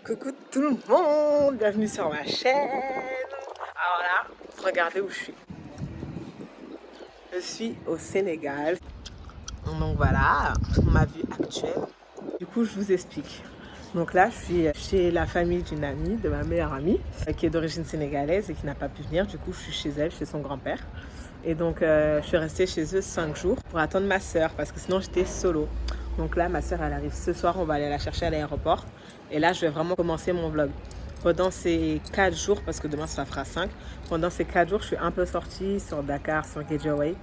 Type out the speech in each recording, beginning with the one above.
Coucou tout le monde, bienvenue sur ma chaîne. Alors là, regardez où je suis. Je suis au Sénégal. Donc voilà, ma vue actuelle. Du coup, je vous explique. Donc là, je suis chez la famille d'une amie, de ma meilleure amie, qui est d'origine sénégalaise et qui n'a pas pu venir. Du coup, je suis chez elle, chez son grand-père. Et donc, je suis restée chez eux 5 jours pour attendre ma soeur parce que sinon, j'étais solo. Donc là, ma soeur, elle arrive ce soir. On va aller la chercher à l'aéroport. Et là, je vais vraiment commencer mon vlog. Pendant ces 4 jours, parce que demain, ça fera 5. Pendant ces 4 jours, je suis un peu sortie sur Dakar, sur Guédiawaye.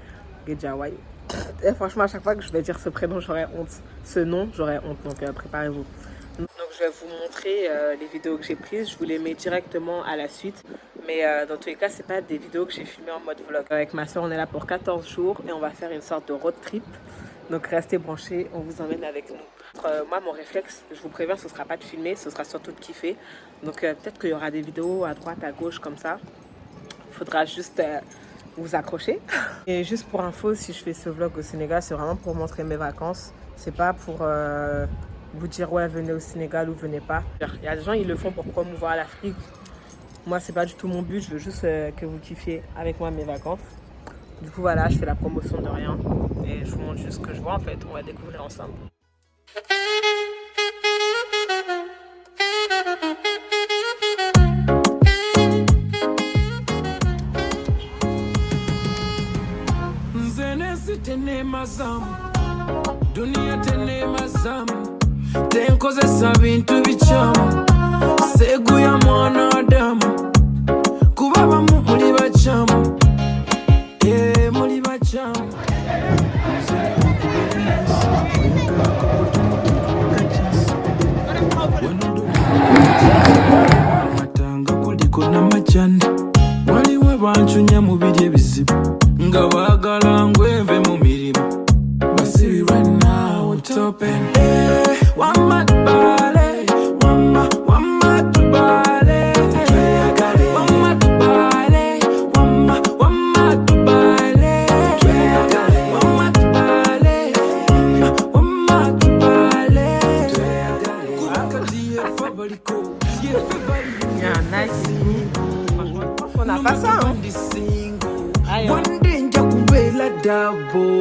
Et franchement, à chaque fois que je vais dire ce prénom, j'aurais honte. Ce nom, j'aurais honte. Donc, préparez-vous. Donc, je vais vous montrer les vidéos que j'ai prises. Je vous les mets directement à la suite. Mais dans tous les cas, ce n'est pas des vidéos que j'ai filmées en mode vlog. Avec ma soeur, on est là pour 14 jours et on va faire une sorte de road trip. Donc, restez branchés, on vous emmène avec nous. Moi, mon réflexe, je vous préviens, ce ne sera pas de filmer, ce sera surtout de kiffer. Donc, peut-être qu'il y aura des vidéos à droite, à gauche, comme ça. Il faudra juste vous accrocher. Et juste pour info, si je fais ce vlog au Sénégal, c'est vraiment pour montrer mes vacances. C'est pas pour vous dire, ouais, venez au Sénégal ou venez pas. Il y a des gens, ils le font pour promouvoir l'Afrique. Moi, c'est pas du tout mon but. Je veux juste que vous kiffiez avec moi mes vacances. Du coup, voilà, je fais la promotion de rien. Et je vous montre juste ce que je vois, en fait. On va découvrir ensemble. Dunia tenema zamu tenkozesa bintu bichamu segu ya mwanadamu kuba bamu muli bachamu muli bachamu matanga kuliko n'amajani waliwo banchunya mu biri ebizibu nga baagala ngweve mu mirimu basibi right now topen wama tubale wama tubale wama tubale wama tubale wama tubale wama tubale akati yefa baliko yefa baliko Yeah, nice. On n'a pas ça, hein? One day nja kubela dabo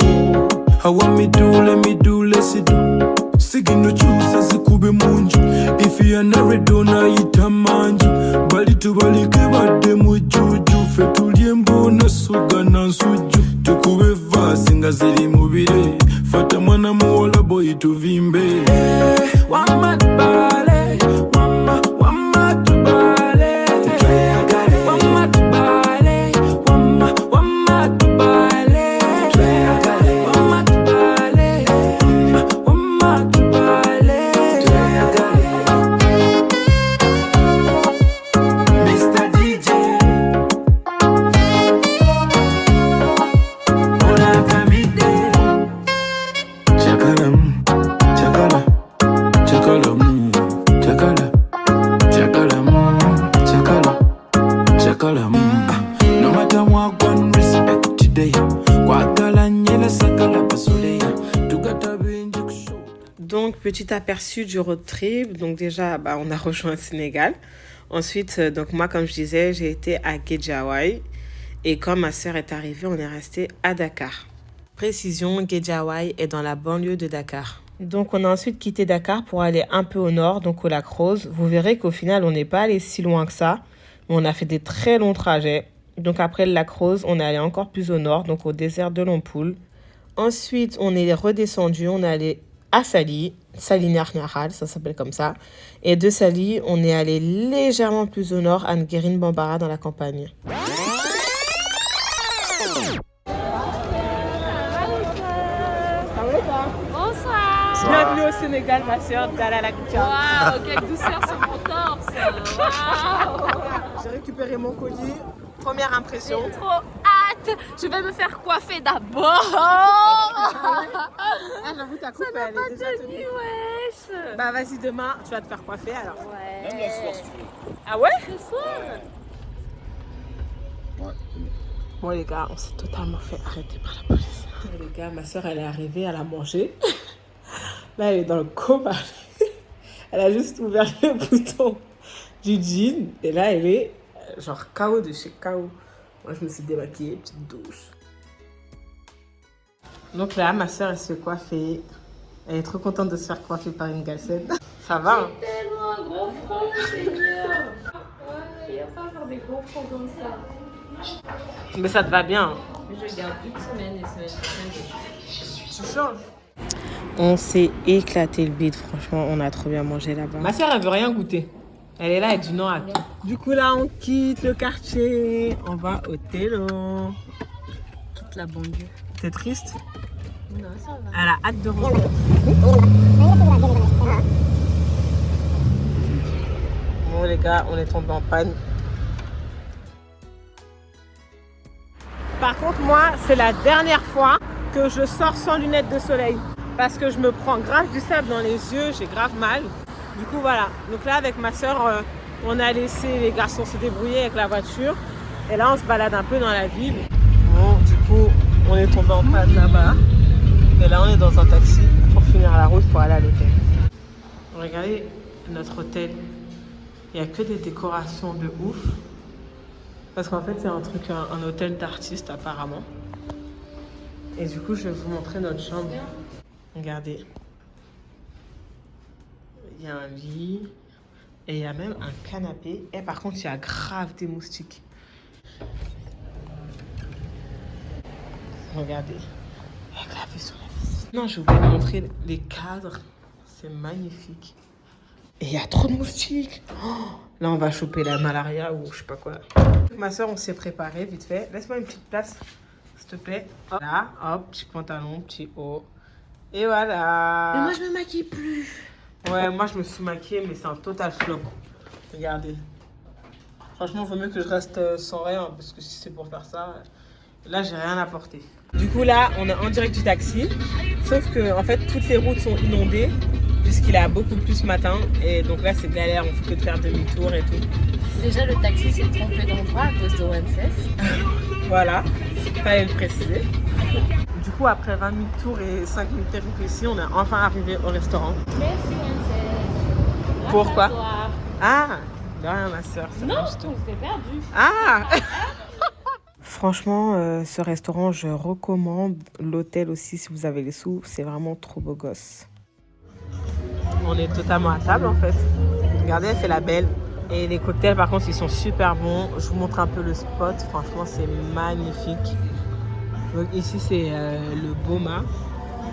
hawa midule sidu sigino chusa zikube munju ifi ya naredona itamanju bali tubalike badde mujuju fe tulye mbona suga na nsuju tukube vasi nga ziri mubire fata mwana muwola boy tuvimbe wama tubale wama tubale wama tubale wama tubale wama tubale wama tubale Mr. DJ Ola Kamide Chakala chakala chakala chakala chakala chakala no matter what one respect today kwagala nyela sakala pasoleya tugata binji kusho. Donc, petit aperçu du road trip. Donc, déjà, on a rejoint le Sénégal. Ensuite, donc moi, comme je disais, j'ai été à Guédiawaye. Et quand ma sœur est arrivée, on est resté à Dakar. Précision, Guédiawaye est dans la banlieue de Dakar. Donc, on a ensuite quitté Dakar pour aller un peu au nord, donc au lac Rose. Vous verrez qu'au final, on n'est pas allé si loin que ça. Mais on a fait des très longs trajets. Donc, après le lac Rose, on est allé encore plus au nord, donc au désert de Lompoul. Ensuite, on est redescendu, on est allé à Saly Narniaral, ça s'appelle comme ça. Et de Saly, on est allé légèrement plus au nord, à Nguérine Bambara, dans la campagne. Bonsoir. Bienvenue au Sénégal, ma sœur Dalala Koutia. Waouh, quelle douceur sur mon torse. Waouh. J'ai récupéré mon colis. Première impression. J'ai trop hâte. Je vais me faire coiffer d'abord. Ah, j'avoue, ta coupe, Ça n'a elle pas est déjà tenu, tenue. wesh. Bah, vas-y, demain, tu vas te faire coiffer alors. Ouais. Même le soir si tu veux. Ah ouais? Le soir. Ouais. Bon, les gars, on s'est totalement fait arrêter par la police. Les gars, ma soeur, elle est arrivée, elle a mangé. Là, elle est dans le coma. Elle a juste ouvert le bouton du jean. Et là, elle est genre KO de chez KO. Moi, je me suis démaquillée, petite douche. Donc là, ma soeur, elle se fait coiffer. Elle est trop contente de se faire coiffer par une galsette. Ça va, hein? Tellement un gros front, Seigneur. Ouais, il n'y a pas à faire des gros fronts comme ça. Mais ça te va bien. Je garde une semaine et semaine prochaine. Tu changes. On s'est éclaté le bide, franchement, on a trop bien mangé là-bas. Ma soeur, elle veut rien goûter. Elle est là, elle dit non à tout. Du coup, là, on quitte le quartier. On va au Télo. Toute la banlieue. T'es triste? Non, ça va. Elle a hâte de rentrer. Bon, les gars, on est tombé en panne. Par contre, moi, c'est la dernière fois que je sors sans lunettes de soleil. Parce que je me prends grave du sable dans les yeux, j'ai grave mal. Du coup, voilà. Donc là, avec ma soeur, on a laissé les garçons se débrouiller avec la voiture. Et là, on se balade un peu dans la ville. Bon, du coup, on est tombé en panne là-bas. Et là, on est dans un taxi pour finir la route pour aller à l'hôtel. Regardez notre hôtel. Il n'y a que des décorations de ouf. Parce qu'en fait, c'est un hôtel d'artistes apparemment. Et du coup, je vais vous montrer notre chambre. Regardez. Il y a un lit. Et il y a même un canapé. Et par contre, il y a grave des moustiques. Regardez. Avec la vue sur la piscine. Non, je vais vous montrer les cadres. C'est magnifique. Et il y a trop de moustiques. Oh, là, on va choper la malaria ou je sais pas quoi. Ma soeur, on s'est préparé vite fait. Laisse-moi une petite place, s'il te plaît. Hop. Là, hop, petit pantalon, petit haut. Et voilà. Mais moi, je me maquille plus. Ouais, moi, je me suis maquillée, mais c'est un total flop. Regardez. Franchement, il vaut mieux que je reste sans rien, parce que si c'est pour faire ça, là, j'ai rien à porter. Du coup, là, on est en direct du taxi. Sauf que, en fait, toutes les routes sont inondées, puisqu'il a beaucoup plu ce matin. Et donc là, c'est galère, on fait que de faire demi-tour et tout. Déjà, le taxi s'est trompé d'endroit à cause de ONCS. Voilà, fallait le préciser. Du coup, après 20 minutes de tour et 5 minutes péripéties, on est enfin arrivé au restaurant. Merci ONCS. Pourquoi? Ah, de rien, ma soeur. Non, on s'est perdu. Ah. Franchement, ce restaurant, je recommande. L'hôtel aussi, si vous avez les sous, c'est vraiment trop beau gosse. On est totalement à table, en fait. Regardez, elle fait la belle. Et les cocktails, par contre, ils sont super bons. Je vous montre un peu le spot. Franchement, c'est magnifique. Donc ici, c'est le Boma.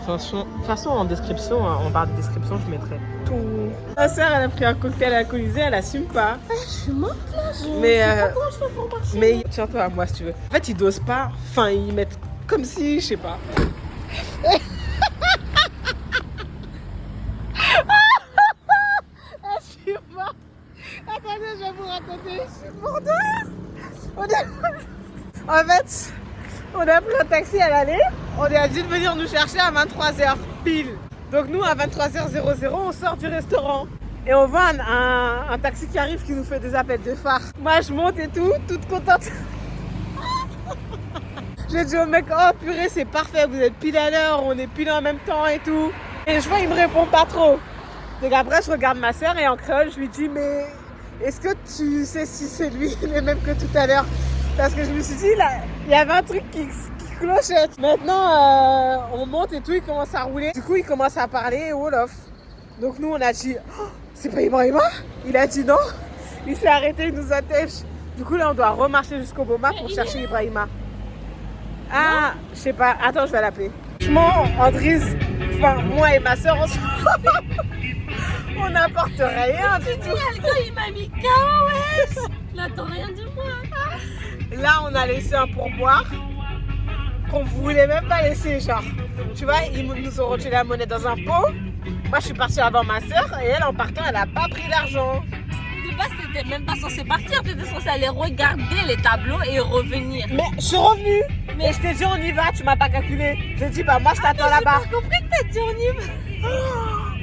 De toute façon, en description, en barre de description, je mettrai tout. Ma soeur, elle a pris un cocktail alcoolisé, elle assume pas. Ah, je suis morte là, je sais pas comment je fais pour partir. Mais tiens-toi à moi si tu veux. En fait, ils dosent pas. Enfin, ils mettent comme si, je sais pas. Assure-moi. Attendez, je vais vous raconter. Je suis morte de rire. En fait, on a pris un taxi à l'aller. On a dit de venir nous chercher à 23h pile. Donc nous, à 23h00, on sort du restaurant. Et on voit un taxi qui arrive qui nous fait des appels de phare. Moi, je monte et tout, toute contente. J'ai dit au mec, oh purée, c'est parfait, vous êtes pile à l'heure, on est pile en même temps et tout. Et je vois, il me répond pas trop. Donc après, je regarde ma soeur et en créole, je lui dis, mais est-ce que tu sais si c'est lui, les mêmes que tout à l'heure? Parce que je me suis dit, là, il y avait un truc qui clochette. Maintenant, on monte et tout, il commence à rouler. Du coup, il commence à parler Wolof. Donc nous, on a dit, oh, c'est pas Ibrahima? Il a dit non. Il s'est arrêté, il nous a têche. Du coup, là, on doit remarcher jusqu'au Boma pour chercher Ibrahima. Ah, je sais pas. Attends, je vais l'appeler. Franchement, Andrise, enfin, moi et ma soeur, on n'apporte rien du tout. Le gars, il m'a mis KO, ouais. Il attend rien de moi. Là, on a laissé un pourboire qu'on voulait même pas laisser, genre. Tu vois, ils nous ont retiré la monnaie dans un pot. Moi, je suis partie avant ma soeur et elle, en partant, elle a pas pris l'argent. De base, t'étais même pas censé partir. T'étais censé aller regarder les tableaux et revenir. Mais je suis revenue. Mais je t'ai dit, on y va, tu m'as pas calculé. J'ai dit, bah, moi, je t'attends là-bas. J'ai pas compris que t'as dit on y va.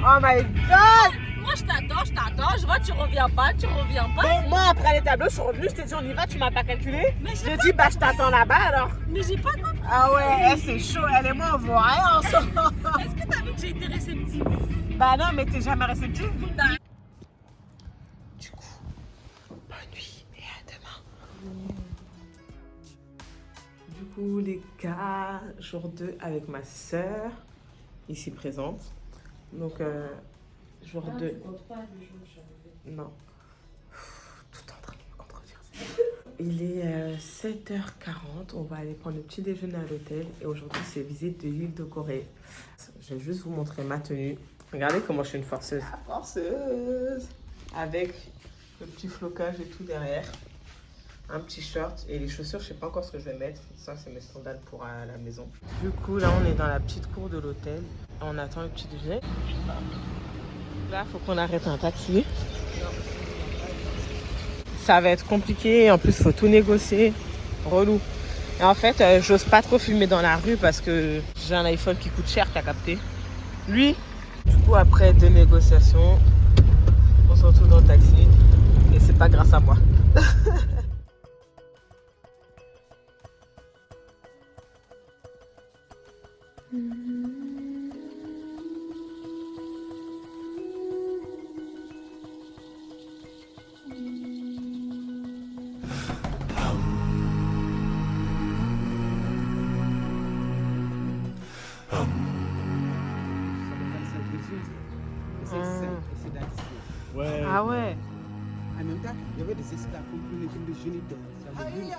Oh my god. Moi, je t'attends, je vois, tu reviens pas. Bon, moi, après les tableaux, je suis revenue, je t'ai dit, on y va, tu m'as pas calculé. J'ai dit, bah, je t'attends là-bas alors. Mais j'ai pas compris. Ah ouais, c'est chaud, elle et moi, on voit rien ensemble. Est-ce que t'as vu que j'ai été réceptive? Bah non, mais t'es jamais réceptive. bonne nuit et à demain. Du coup, les gars, jour 2 avec ma soeur, ici présente. Donc, jour 2. Tu comptes pas le jour. Non. Tout en train de me contredire. Il est 7h40. On va aller prendre le petit déjeuner à l'hôtel. Et aujourd'hui, c'est visite de l'île de Gorée. Je vais juste vous montrer ma tenue. Regardez comment je suis une forceuse. La forceuse. Avec le petit flocage et tout derrière. Un petit short et les chaussures, je sais pas encore ce que je vais mettre. Ça, c'est mes sandales pour à la maison. Du coup, là, on est dans la petite cour de l'hôtel. On attend le petit déjeuner. Là, il faut qu'on arrête un taxi. Ça va être compliqué. En plus, il faut tout négocier. Relou. Et en fait, j'ose pas trop filmer dans la rue parce que j'ai un iPhone qui coûte cher, t'as capté. Lui, du coup, après 2 négociations, on se retrouve dans le taxi. Et c'est pas grâce à moi. Ouais. Ah ouais. En même temps, il y avait des esclaves pour les films de géniteurs. Ça veut dire.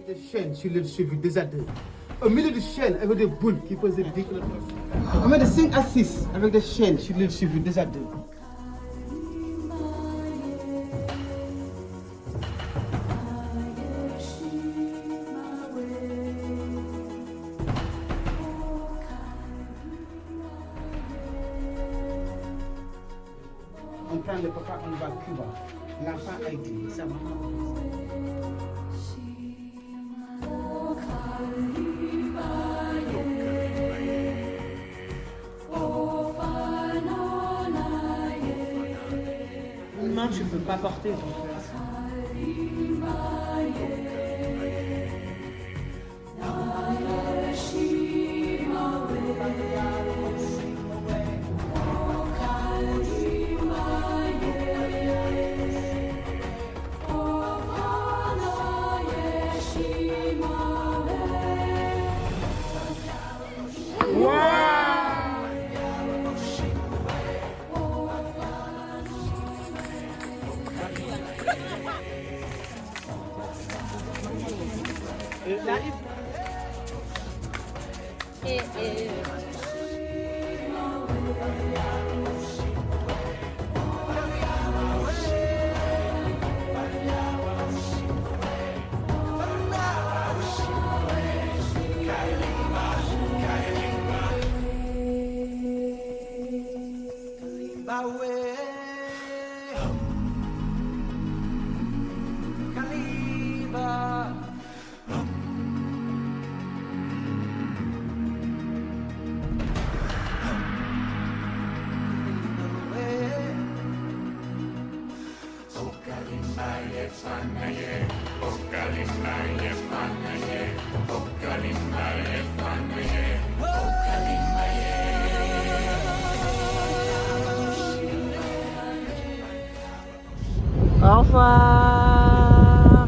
Des chaînes sur le cheveu des adultes. Au milieu des chaînes avec des boules qui faisaient des kilomètres. On met des 5 à 6 avec des chaînes sur le cheveu des adultes. On prend le papa, on va à Cuba. L'enfant a été, sa maman. Une main, tu peux pas porter. Donc, au revoir.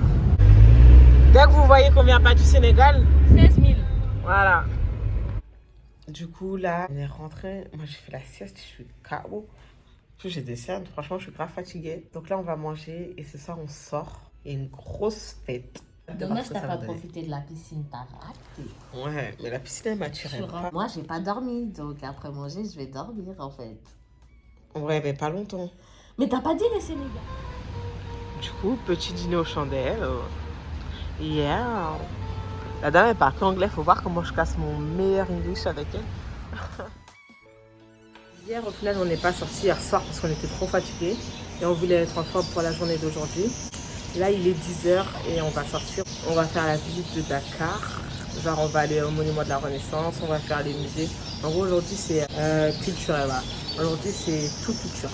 Dès que vous voyez qu'on vient pas du Sénégal, 16 000. voilà. Du coup, là, on est rentré. Moi, j'ai fait la sieste, je suis KO. Puis j'ai des cernes, franchement, je suis grave fatiguée. Donc là, on va manger et ce soir, on sort. Il y a une grosse fête. Dommage, t'as pas profité de la piscine, t'as raté. Ouais, mais la piscine, elle m'attirait pas. Moi, j'ai pas dormi, donc après manger, je vais dormir en fait. Ouais, mais pas longtemps. Mais t'as pas dit les Sénégal. Du coup, petit dîner aux chandelles. Yeah. La dame, elle parle qu'anglais. Faut voir comment je casse mon meilleur English avec elle. Hier, au final, on n'est pas sorti hier soir parce qu'on était trop fatigués. Et on voulait être en forme pour la journée d'aujourd'hui. Là, il est 10h et on va sortir. On va faire la visite de Dakar. Genre, on va aller au monument de la Renaissance, on va faire les musées. En gros, aujourd'hui, c'est culturel. Voilà. Aujourd'hui, c'est tout culture.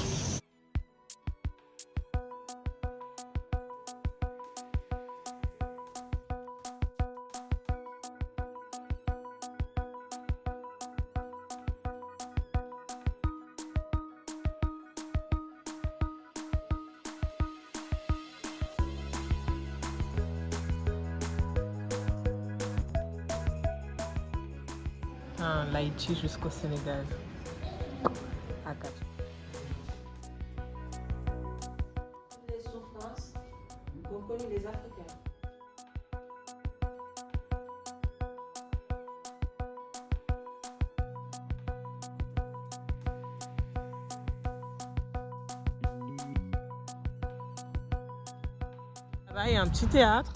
Un Laïti jusqu'au Sénégal. Agathe. Les souffrances qu'ont connues les Africains. Là-bas, il y a un petit théâtre.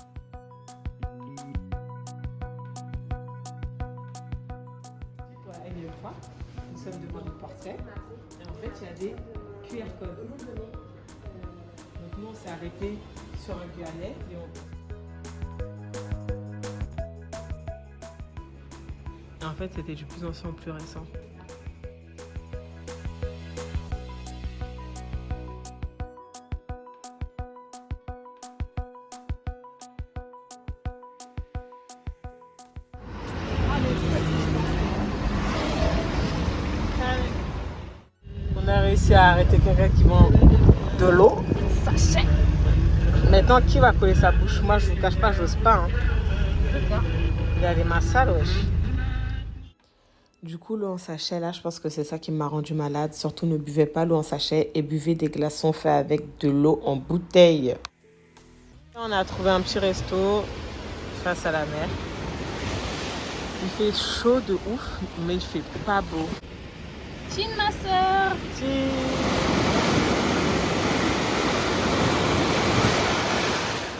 Nous sommes devant le portrait et en fait il y a des QR codes. Donc nous on s'est arrêté sur un Guyanais et en fait c'était du plus ancien au plus récent. On a réussi à arrêter quelqu'un qui vend de l'eau. Sachet. Maintenant, qui va coller sa bouche? Moi, je vous cache pas, j'ose pas. Hein. Il y a des massales, wesh. Du coup, l'eau en sachet, là, je pense que c'est ça qui m'a rendu malade. Surtout, ne buvez pas l'eau en sachet et buvez des glaçons faits avec de l'eau en bouteille. On a trouvé un petit resto face à la mer. Il fait chaud de ouf, mais il fait pas beau. Chin, ma soeur.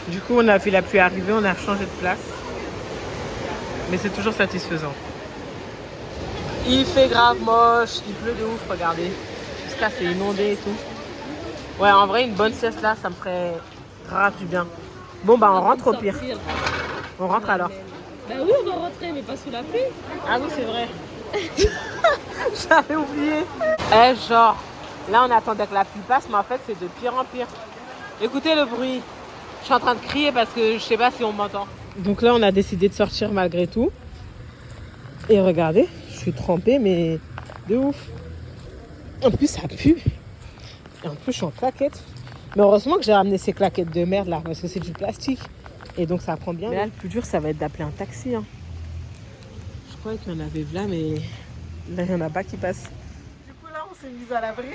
Du coup, on a vu la pluie arriver, on a changé de place. Mais c'est toujours satisfaisant. Il fait grave moche, il pleut de ouf, regardez. Jusqu'à c'est inondé et tout. Ouais, en vrai, une bonne sieste là, ça me ferait grave du bien. Bon, bah on rentre au pire. On rentre alors. Bah oui, on va rentrer, mais pas sous la pluie. Ah oui, c'est vrai. J'avais oublié. Eh, genre, là on attendait que la pluie passe, mais en fait c'est de pire en pire. Écoutez le bruit. Je suis en train de crier parce que je sais pas si on m'entend. Donc là on a décidé de sortir malgré tout. Et regardez, je suis trempée mais de ouf. En plus ça pue. Et en plus je suis en claquettes. Mais heureusement que j'ai ramené ces claquettes de merde là parce que c'est du plastique. Et donc ça prend bien. Mais là le plus dur ça va être d'appeler un taxi. Hein. Je croyais qu'il y en avait là mais là il n'y en a pas qui passent. Du coup là on s'est mis à l'abri.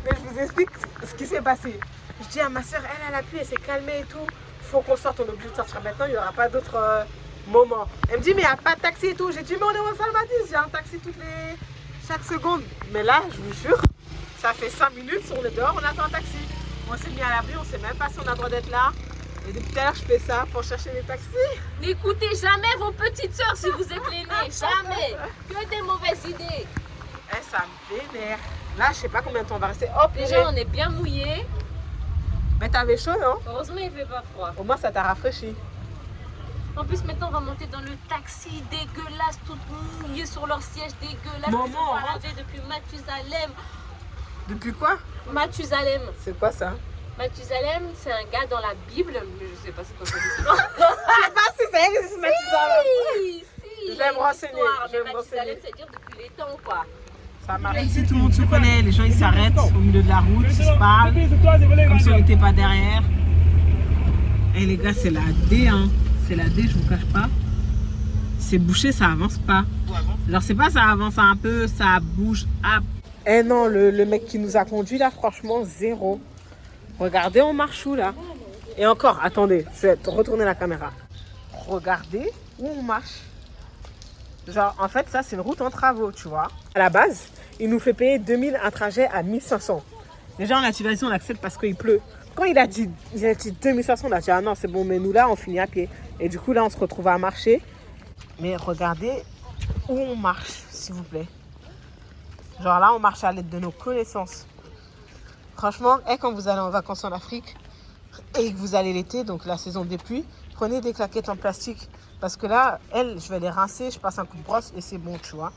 Mais je vous explique ce qui s'est passé. Je dis à ma soeur, elle a la pluie, elle s'est calmée et tout. Faut qu'on sorte, on est obligé de sortir maintenant, il n'y aura pas d'autre moment. Elle me dit, mais il n'y a pas de taxi et tout. J'ai dit, mais on est au Salmadis, j'ai un taxi chaque seconde. Mais là, je vous jure, ça fait 5 minutes, on est dehors, on attend un taxi. On s'est mis à l'abri, on ne sait même pas si on a le droit d'être là. Et depuis tout à l'heure, je fais ça pour chercher les taxis. N'écoutez jamais vos petites soeurs si vous êtes l'aîné, jamais. Que des mauvaises idées. Eh, ça me vénère. Là, je sais pas combien de temps on va rester. Hop, Déjà, on est bien mouillés. Mais t'avais chaud, non? Heureusement, il fait pas froid. Au moins, ça t'a rafraîchi. En plus, maintenant, on va monter dans le taxi dégueulasse, toutes mouillées sur leur siège dégueulasse. Maman, Ils sont pas lavés depuis Mathusalem. Depuis quoi? Mathusalem. C'est quoi ça? Mathusalem, c'est un gars dans la Bible, mais je sais pas c'est quoi cette histoire. Je sais pas si ça existe, Mathusalem. Si, Je vais me renseigner. Je vais me renseigner. Mathusalem, c'est-à-dire depuis les temps, quoi. Ça marche. Ici, tout le monde se connaît. Les gens, ils s'arrêtent au milieu de la route, ils se parlent, comme si on n'était pas derrière. Et les gars, c'est la D, hein. C'est la D, je vous cache pas. C'est bouché, ça avance pas. Genre, c'est pas ça avance un peu, ça bouge. Ah. Eh non, le mec qui nous a conduit là, franchement, zéro. Regardez, on marche où là? Et encore, attendez, je vais retourner la caméra. Regardez où on marche. Genre, en fait, ça, c'est une route en travaux, tu vois. À la base, il nous fait payer 2000 un trajet à 1500. Déjà, on a dit, vas-y, on accepte parce qu'il pleut. Quand il a dit 2500, on a dit, ah non, c'est bon, mais nous, là, on finit à pied. Et du coup, là, on se retrouve à marcher. Mais regardez où on marche, s'il vous plaît. Genre là, on marche à l'aide de nos connaissances. Franchement, quand vous allez en vacances en Afrique et que vous allez l'été, donc la saison des pluies, prenez des claquettes en plastique. Parce que là, je vais les rincer, je passe un coup de brosse et c'est bon, tu vois.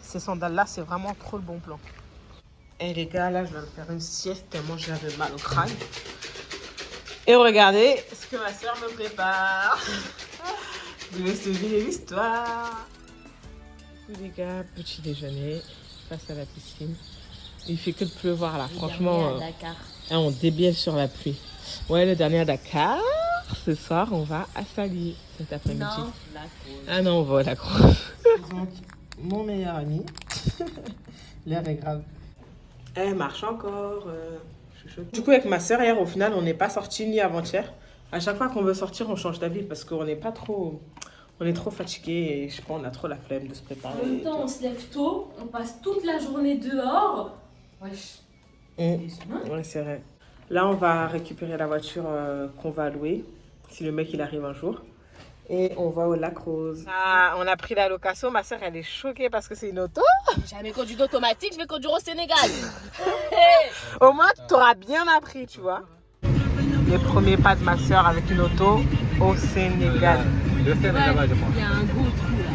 Ces sandales-là, c'est vraiment trop le bon plan. Et les gars, là, je vais me faire une sieste tellement j'avais mal au crâne. Et regardez ce que ma soeur me prépare. Je vais se deviner l'histoire. Les gars, petit déjeuner face à la piscine. Il fait que de pleuvoir là, franchement. On débielle sur la pluie. Ouais, le dernier à Dakar. Ce soir, on va à Sali cet après-midi. Non, la Croix. Ah non, on va à la Croix. Mon meilleur ami. L'air est grave. Elle marche encore. Je suis choquée. Du coup, avec ma soeur, hier, au final, on n'est pas sortis ni avant-hier. À chaque fois qu'on veut sortir, on change d'avis parce qu'on n'est pas trop... On est trop fatigué et je pense qu'on a trop la flemme de se préparer. En même temps, on se lève tôt, on passe toute la journée dehors. Wesh. Ouais, c'est vrai. Là, on va récupérer la voiture qu'on va louer, si le mec il arrive un jour. Et on va au Lac Rose. Ah, on a pris la location. Ma soeur, elle est choquée parce que c'est une auto. J'ai jamais conduit d'automatique, je vais conduire au Sénégal. Au moins, tu auras bien appris, tu vois. Les premiers pas de ma soeur avec une auto au Sénégal. Il y a un gros trou là.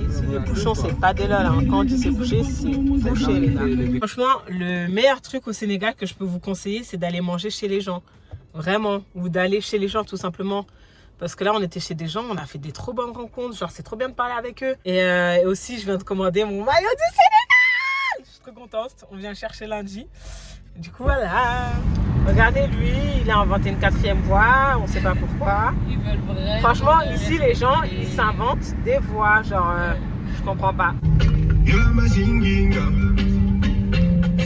Ici, les bouchons, c'est pas des lol. Hein. Quand on dit c'est bouché, c'est bouché, les gars. Franchement, le meilleur truc au Sénégal que je peux vous conseiller, c'est d'aller manger chez les gens. Vraiment. Ou d'aller chez les gens, tout simplement. Parce que là, on était chez des gens, on a fait des trop bonnes rencontres. Genre, c'est trop bien de parler avec eux. Et aussi, je viens de commander mon maillot du Sénégal. Je suis trop contente. On vient chercher lundi. Du coup, voilà. Regardez, lui, il a inventé une 4e voie. On sait pas pourquoi. Ils veulent vraiment. Franchement, ici, les gens, ils s'inventent des voies. Genre, je comprends pas. Si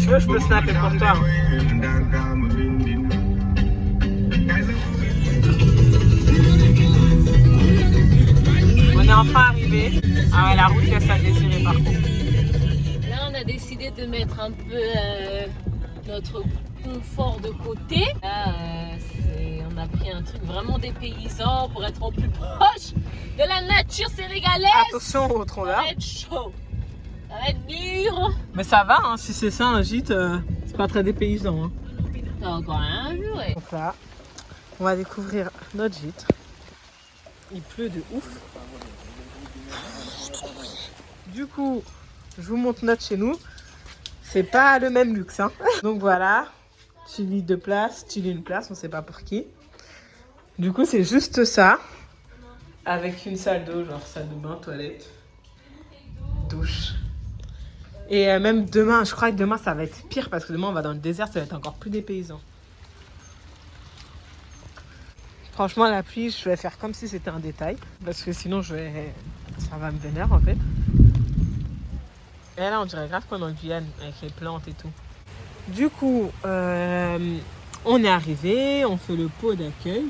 tu veux, je peux snapper pour toi. On est enfin arrivé. Ah ouais, la route laisse à désirer par contre. Là, on a décidé de mettre un peu notre confort de côté. Là, on a pris un truc vraiment des paysans pour être au plus proche de la nature sénégalaise. Attention au tronc là. Ça va être chaud. Ça va être dur. Mais ça va, hein, si c'est ça un gîte, c'est pas très dépaysant. Hein. T'as encore rien vu, ouais. Donc là, on va découvrir notre gîte. Il pleut de ouf. Du coup, je vous montre notre chez nous. C'est pas le même luxe. Hein. Donc voilà, tu lis 2 places, tu lis 1 place, on sait pas pour qui. Du coup, c'est juste ça. Avec une salle d'eau, genre salle de bain, toilette, douche. Et même demain, je crois que demain ça va être pire parce que demain on va dans le désert, ça va être encore plus dépaysant. Franchement, la pluie, je vais faire comme si c'était un détail. Parce que sinon, ça va me vénère en fait. Et là, on dirait grave qu'on est en Guyane avec les plantes et tout. Du coup, on est arrivé, on fait le pot d'accueil.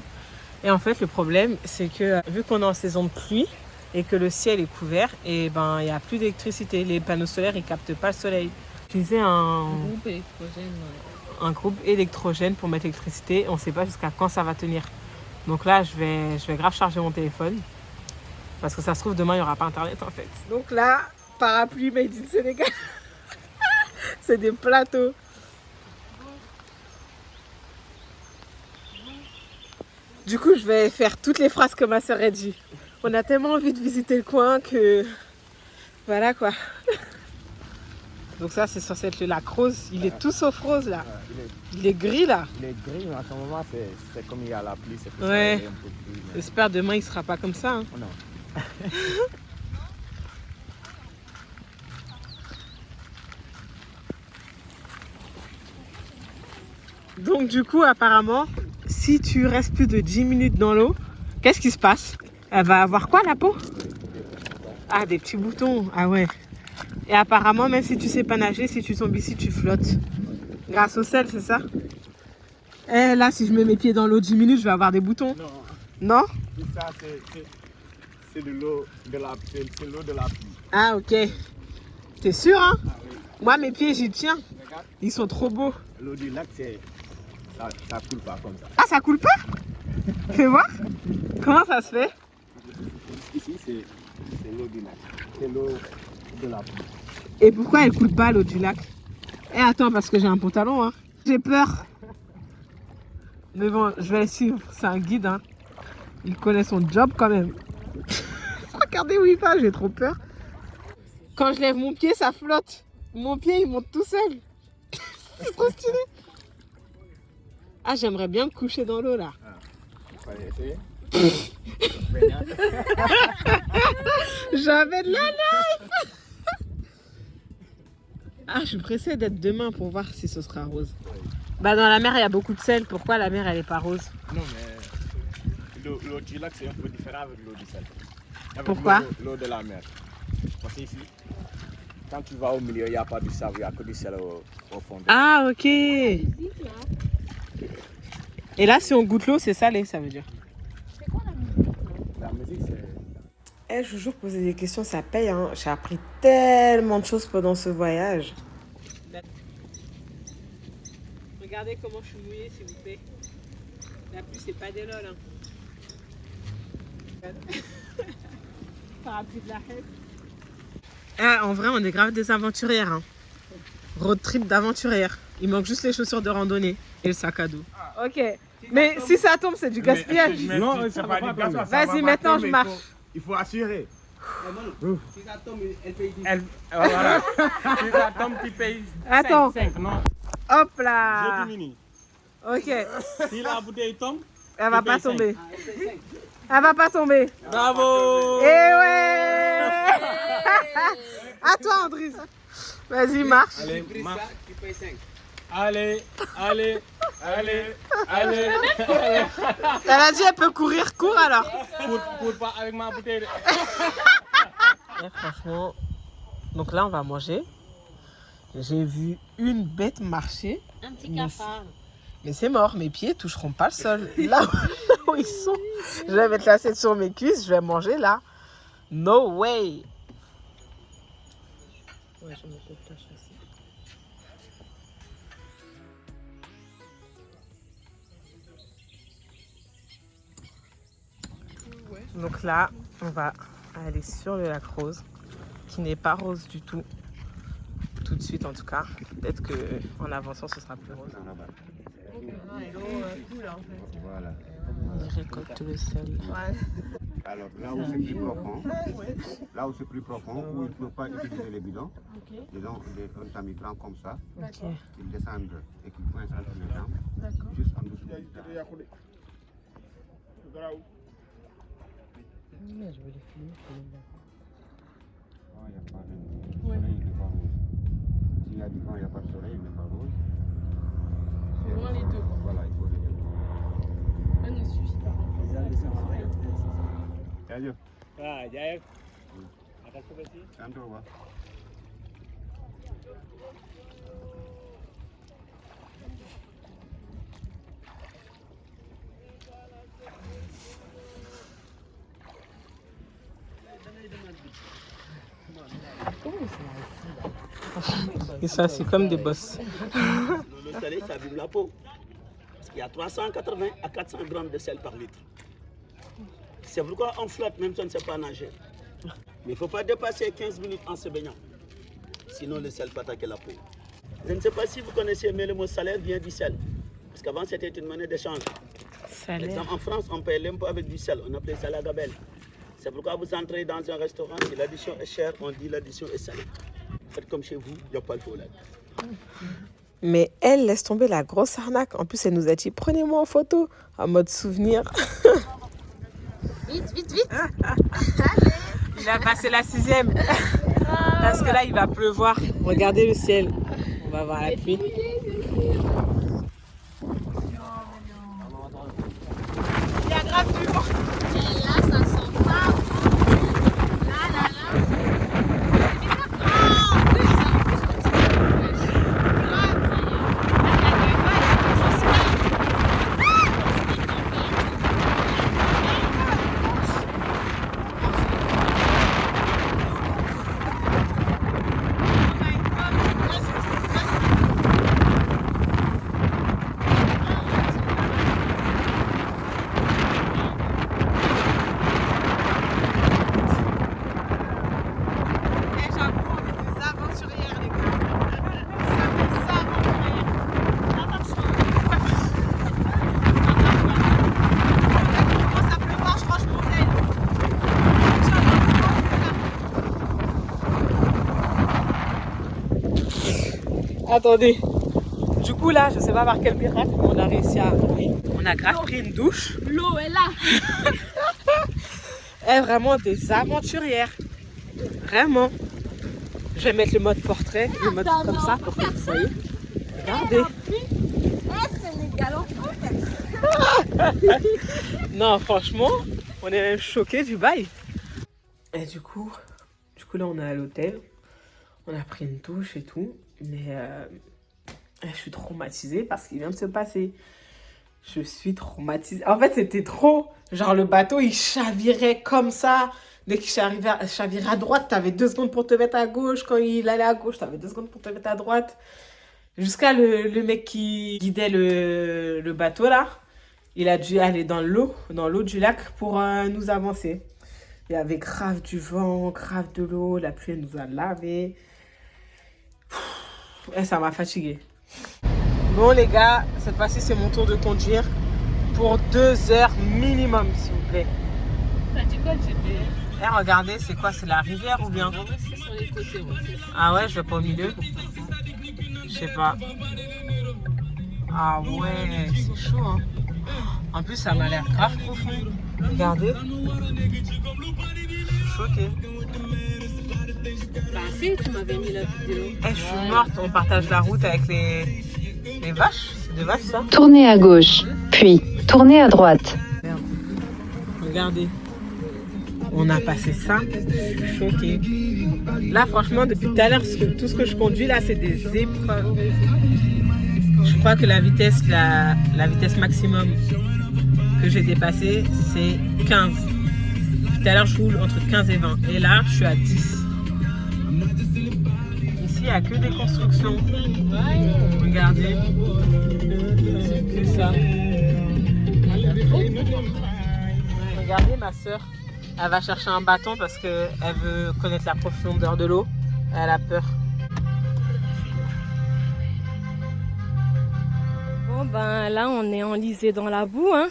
Et en fait, le problème, c'est que vu qu'on est en saison de pluie et que le ciel est couvert, et ben, il n'y a plus d'électricité. Les panneaux solaires, ils captent pas le soleil. Utiliser un groupe électrogène. Un groupe électrogène pour mettre l'électricité. On ne sait pas jusqu'à quand ça va tenir. Donc là, je vais grave charger mon téléphone. Parce que ça se trouve, demain, il n'y aura pas internet en fait. Donc là, parapluie made in Sénégal. C'est des plateaux. Du coup, je vais faire toutes les phrases que ma soeur a dit. On a tellement envie de visiter le coin que... Voilà quoi. Donc ça, c'est censé être le lac rose. Il est tout sauf rose là. Il est gris là. Il est gris, mais à ce moment, c'est comme il y a la pluie. C'est plus ouais. Un peu plus, mais... J'espère demain, il sera pas comme ça. Hein. Oh non. Donc du coup, apparemment, si tu restes plus de 10 minutes dans l'eau, qu'est-ce qui se passe? Elle va avoir quoi la peau? Ah, des petits boutons. Ah ouais. Et apparemment, même si tu sais pas nager, si tu tombes ici, tu flottes. Grâce au sel, c'est ça? Eh, là, si je mets mes pieds dans l'eau 10 minutes, je vais avoir des boutons. Non. Non? Ça, c'est de l'eau de la pluie. Ah, ok. T'es sûr, hein? Ah, oui. Moi, mes pieds, j'y tiens. Regarde. Ils sont trop beaux. L'eau du lac, ça coule pas comme ça. Ah, ça coule pas? Fais voir. Comment ça se fait? Ici, c'est l'eau du lac. C'est l'eau de la pluie. Et pourquoi elle coule pas l'eau du lac? Eh attends, parce que j'ai un pantalon, hein. J'ai peur. Mais bon, je vais le suivre. C'est un guide, hein. Il connaît son job quand même. Regardez où il va, j'ai trop peur. Quand je lève mon pied, ça flotte. Mon pied, il monte tout seul. C'est trop stylé. Ah, j'aimerais bien me coucher dans l'eau, là. Allez, essayez. J'avais de la life. Ah, je suis pressée d'être demain pour voir si ce sera rose. Bah, dans la mer, il y a beaucoup de sel. Pourquoi la mer, elle est pas rose? Non, mais l'eau du lac, c'est un peu différent avec l'eau du sel. Avec Pourquoi? L'eau de la mer. Parce qu'ici, quand tu vas au milieu, il n'y a pas du sable, il n'y a que du sel au fond. Ah, ok. Et là, si on goûte l'eau, c'est salé, ça veut dire. La musique, c'est... Eh, je vous jure, poser des questions, ça paye. Hein. J'ai appris tellement de choses pendant ce voyage. Regardez comment je suis mouillée, s'il vous plaît. La pluie, c'est pas des lol. Hein. Parapluie de la haine. Ah, en vrai, on est grave des aventurières. Hein. Road trip d'aventurières. Il manque juste les chaussures de randonnée et le sac à dos. Ok. Mais si ça tombe, c'est du gaspillage. Non, c'est pas du gaspillage. Vas-y, maintenant, je marche. Il faut assurer. Si ça tombe, elle paye 10. Voilà. Si ça tombe, tu payes Attends. 5, non. Hop là. Je diminue. Ok. Si la bouteille tombe, Elle va pas tomber. Elle va pas tomber. bravo. Eh ouais. À toi, Andris. Vas-y, marche. Allez, Tu payes 5. allez, allez, allez, allez. Elle a dit elle peut courir, cours alors. Cours pas avec ma bouteille. Franchement, donc là on va manger. J'ai vu une bête marcher. Un petit cafard. Mais c'est mort, mes pieds toucheront pas le sol. Là où ils sont, je vais mettre l'assiette sur mes cuisses, je vais manger là. No way. Ouais, je vais mettre le flash aussi. Donc là, on va aller sur le lac Rose, qui n'est pas rose du tout. Tout de suite en tout cas. Peut-être qu'en avançant, ce sera plus rose. Voilà. On récolte le sel. Alors là où c'est plus profond, là où c'est plus profond, où il ne faut pas utiliser les bidons, disons un tamis prend comme ça, ils descendent et qu'ils coincent entre les jambes, juste en dessous du tas. Je vais les filmer. Oh, il n'y a pas de soleil, il n'est pas rose. S'il y a du vent, il n'y a pas de soleil, il n'est pas rose. Au moins les deux. Voilà, il faut les deux. Un ne suffit pas. Jaajëf. Ah, jaajëf. Sant bu baax. Ils sont assis comme des boss. Le soleil, ça abîme la peau. Parce qu'il y a 380 à 400 grammes de sel par litre. C'est pourquoi on flotte même si on ne sait pas nager. Mais il ne faut pas dépasser 15 minutes en se baignant. Sinon, le sel peut attaquer la peau. Je ne sais pas si vous connaissez, mais le mot salaire vient du sel. Parce qu'avant, c'était une monnaie d'échange. Par exemple, en France, on paye l'impôt avec du sel. On appelait ça la gabelle. C'est pourquoi vous entrez dans un restaurant, si l'addition est chère, on dit l'addition est salée. Faites comme chez vous, il n'y a pas de problème. Mais elle laisse tomber la grosse arnaque. En plus, elle nous a dit prenez-moi en photo en mode souvenir. Vite, vite, vite. Il a passé la 6e. Parce que là, il va pleuvoir. Regardez le ciel. On va voir la pluie. Il y a grave du vent. Et là, ça sent pas. Là, là, là. Mais ça prend. En plus, Attendez. Du coup, là, je sais pas par quel miracle, mais on a réussi à arriver. On a grave pris une douche. L'eau est là. Elle est vraiment des aventurières. Vraiment. Je vais mettre le mode portrait, le mode comme ça pour que vous voyez. Regardez. Non, franchement, on est même choqués du bail. Et du coup, là, on est à l'hôtel. On a pris une douche et tout. Mais je suis traumatisée parce qu'il vient de se passer. Je suis traumatisée. En fait, c'était trop... Genre, le bateau, il chavirait comme ça. Dès qu'il chavirait à droite, t'avais 2 secondes pour te mettre à gauche. Quand il allait à gauche, t'avais 2 secondes pour te mettre à droite. Jusqu'à le mec qui guidait le bateau, là. Il a dû aller dans l'eau du lac pour nous avancer. Il y avait grave du vent, grave de l'eau. La pluie nous a lavé. Et ça m'a fatiguée. Bon les gars, cette fois-ci c'est mon tour de conduire pour 2 heures minimum s'il vous plaît. Ça dit quoi le GPS? Eh regardez, c'est quoi? C'est la rivière ou bien? En vrai c'est sur les côtés. Ouais, Ah ouais, je vais pas au milieu. Je sais pas. Ah ouais, c'est chaud hein. En plus ça m'a l'air grave profond. Regardez. Je suis choquée. Bah si, tu m'avais mis la vidéo. Eh, je suis morte, on partage la route avec les vaches. C'est des vaches ça? Tournez à gauche, puis tournez à droite. Merde. Regardez. On a passé ça. Je suis choquée. Là, franchement, depuis tout à l'heure, tout ce que je conduis, là, c'est des épreuves. Je crois que la vitesse maximum que j'ai dépassée, c'est 15. Tout à l'heure, je roule entre 15 et 20. Et là, je suis à 10. Ici, il n'y a que des constructions. Regardez. C'est que ça. Regardez, ma soeur. Elle va chercher un bâton parce qu'elle veut connaître la profondeur de l'eau. Elle a peur. Bon ben là on est enlisé dans la boue hein.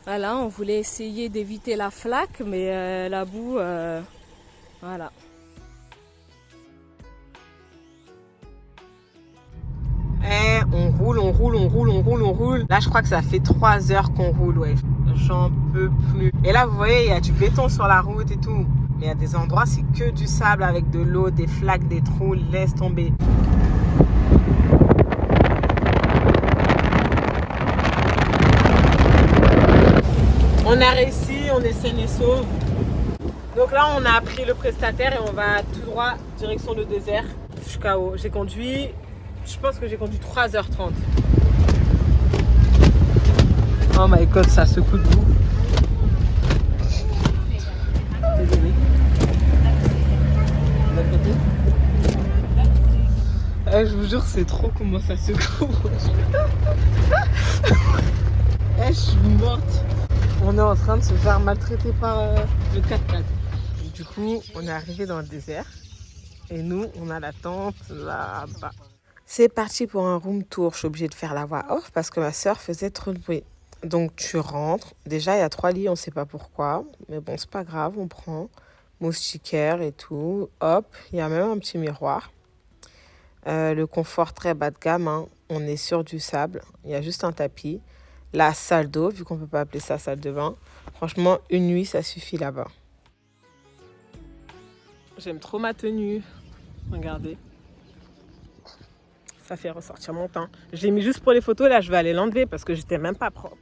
Voilà, on voulait essayer d'éviter la flaque mais la boue voilà. Eh, on roule. Là je crois que ça fait 3 heures qu'on roule, ouais. J'en peux plus. Et là vous voyez, il y a du béton sur la route et tout. Mais il y a des endroits, c'est que du sable avec de l'eau, des flaques, des trous, laisse tomber. On a réussi, on est sain et sauf. Donc là, on a pris le prestataire et on va tout droit direction le désert. Je suis KO. Je pense que j'ai conduit 3h30. Oh my god, ça secoue de boue. Désolé. Je vous jure, c'est trop comment ça secoue. Je suis morte. On est en train de se faire maltraiter par le 4x4. Du coup, on est arrivé dans le désert. Et nous, on a la tente là-bas. C'est parti pour un room tour. Je suis obligée de faire la voix off parce que ma soeur faisait trop de bruit. Donc tu rentres. Déjà, il y a 3 lits, on ne sait pas pourquoi. Mais bon, c'est pas grave, on prend. Moustiquaire et tout. Hop, il y a même un petit miroir. Le confort très bas de gamme. Hein. On est sur du sable. Il y a juste un tapis. La salle d'eau, vu qu'on ne peut pas appeler ça salle de bain. Franchement, une nuit, ça suffit là-bas. J'aime trop ma tenue. Regardez. Ça fait ressortir mon teint. Je l'ai mis juste pour les photos. Là, je vais aller l'enlever parce que j'étais même pas propre.